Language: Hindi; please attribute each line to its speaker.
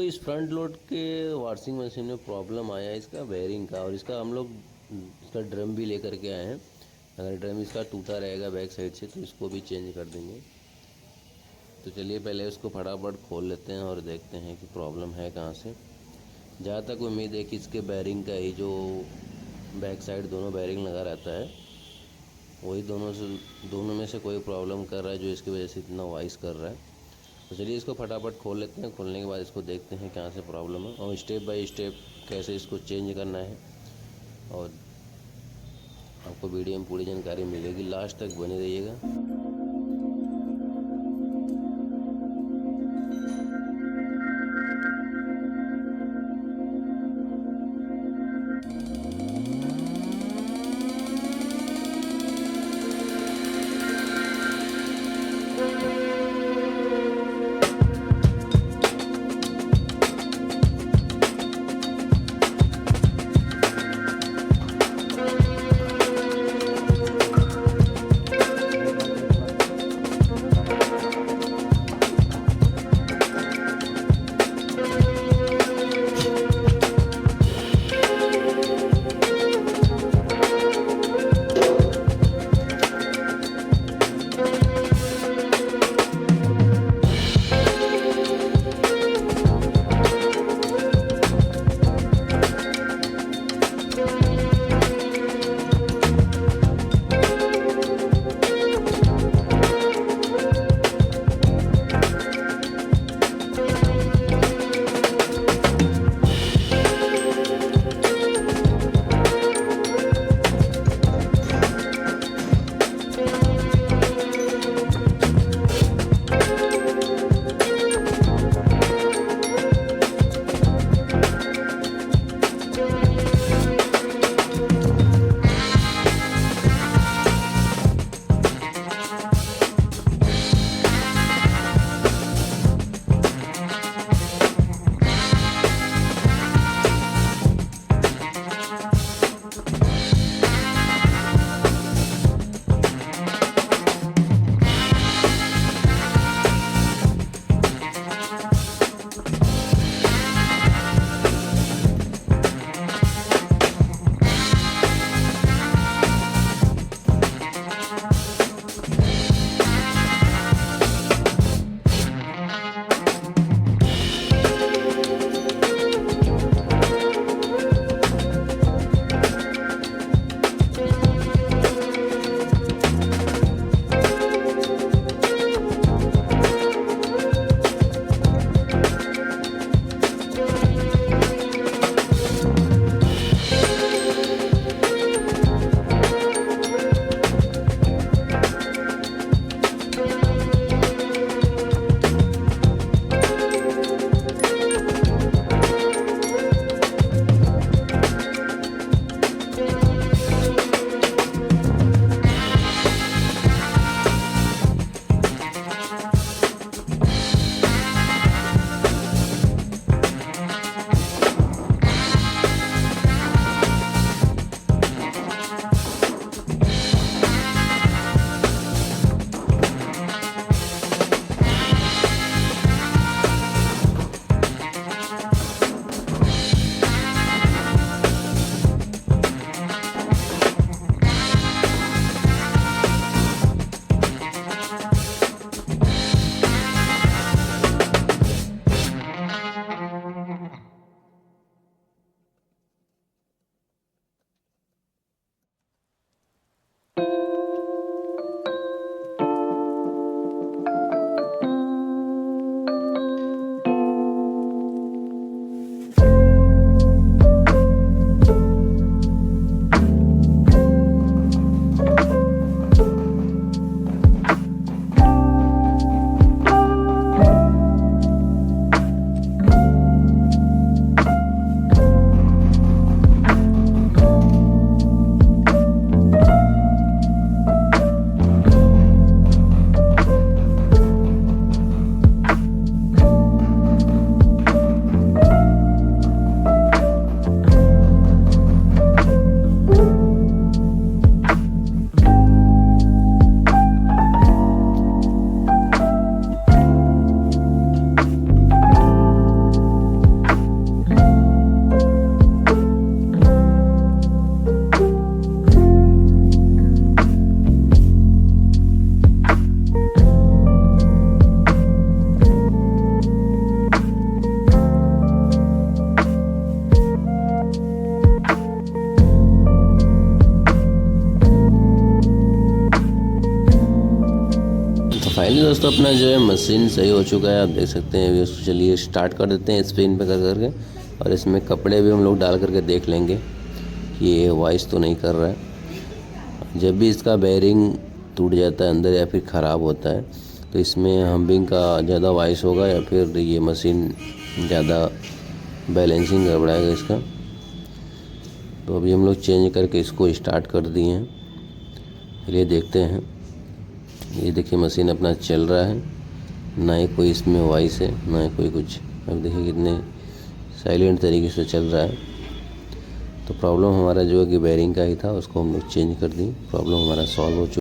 Speaker 1: इस फ्रंट लोड के वॉशिंग मशीन में प्रॉब्लम आया है इसका बेयरिंग का, और इसका हम लोग इसका ड्रम भी लेकर के आए हैं। अगर ड्रम इसका टूटा रहेगा बैक साइड से तो इसको भी चेंज कर देंगे। तो चलिए पहले उसको फटाफट खोल लेते हैं और देखते हैं कि प्रॉब्लम है कहाँ से। जहाँ तक उम्मीद है कि इसके बेयरिंग का ही, जो बैक साइड दोनों बेयरिंग लगा रहता है वही दोनों में से कोई प्रॉब्लम कर रहा है, जो इसकी वजह से इतना वॉइस कर रहा है। तो चलिए इसको फटाफट खोल लेते हैं। खोलने के बाद इसको देखते हैं कहाँ से प्रॉब्लम है और स्टेप बाय स्टेप कैसे इसको चेंज करना है, और आपको वीडियो में पूरी जानकारी मिलेगी। लास्ट तक बने रहिएगा। फाइनली दोस्तों अपना जो है मशीन सही हो चुका है, आप देख सकते हैं। अभी चलिए स्टार्ट कर देते हैं स्पिन पे कर करके, और इसमें कपड़े भी हम लोग डाल करके देख लेंगे कि ये वॉइस तो नहीं कर रहा है। जब भी इसका बेयरिंग टूट जाता है अंदर या फिर ख़राब होता है तो इसमें हम्बिंग का ज़्यादा वॉइस होगा या फिर ये मशीन ज़्यादा बैलेंसिंग गड़बड़ाएगा इसका। तो अभी हम लोग चेंज करके इसको स्टार्ट कर दिए हैं। चलिए देखते हैं। ये देखिए मशीन अपना चल रहा है, ना ही कोई इसमें वॉइस है ना ही कोई कुछ। अब देखिए कितने साइलेंट तरीके से चल रहा है। तो प्रॉब्लम हमारा जो है कि बेयरिंग का ही था, उसको हम लोग चेंज कर दी। प्रॉब्लम हमारा सॉल्व हो चुका है।